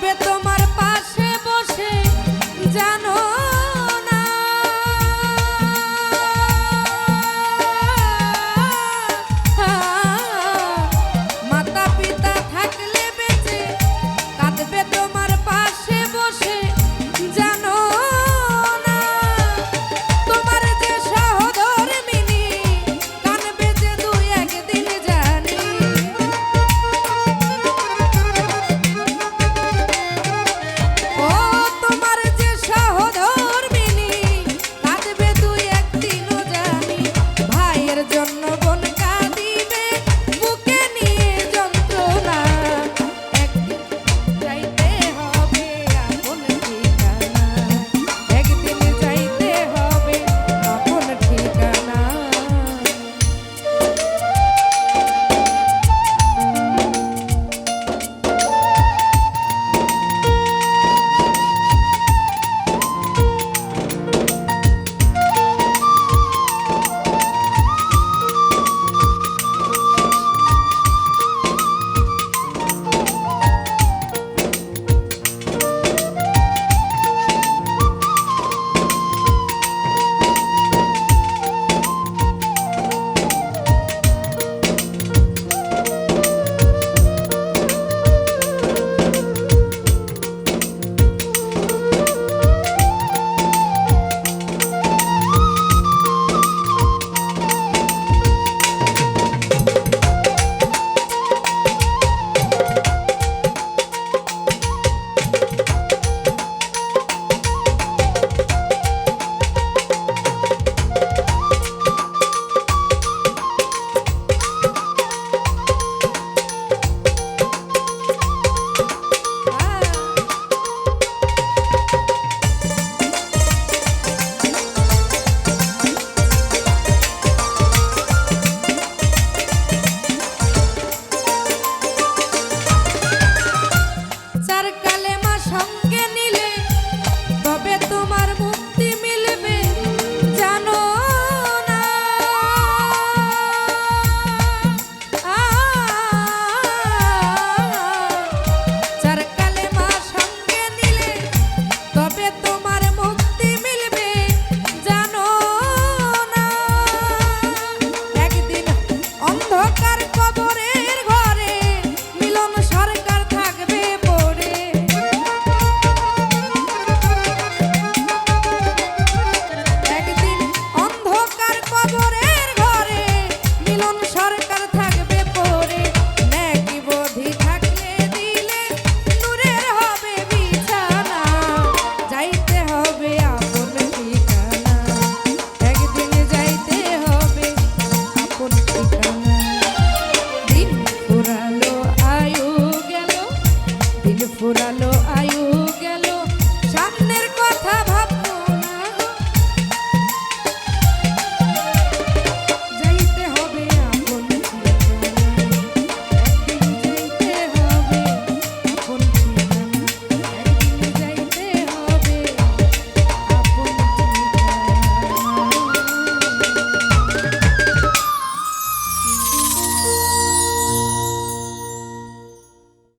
কাঁদবে তোমার পাশে বসে জানো না মাতা পিতা থাকলে বেঁচে কাঁদবে তোমার পাশে বসে জানো না তোমার যে সহধর্মিণী কাঁদবে যে দুই একদিন জানি ও তোমার যে সহধর্মিণী কাঁদবে দুই একদিনও জানি ভাইয়ের জন্য বোন কাঁদিবে বুকে নিয়ে যন্ত্রণা একদিন যাইতে হবে আপন ঠিকানা একদিন যাইতে হবে আপন ঠিকানা চার কালেমা সঙ্গে নিলে তবে তোমার মুক্তি মিলবে জানো না চার কালেমা সঙ্গে নিলে তবে তোমার মুক্তি মিলবে জানো না একদিন অন্ধকার কবরের ঘরে মিলন সরকার থাকবে পড়ে একদিন অন্ধকার কবরের ঘরে মিলন সরকার থাকবে পড়ে নেকি বোধি থাকলে দিলে নূরের হবে বিছানা যাইতে হবে আপন ঠিকানা একদিন যাইতে হবে আপন ঠিকানা দিন ফুরালো আয়ু গেল দিন ফুরালো আয়ু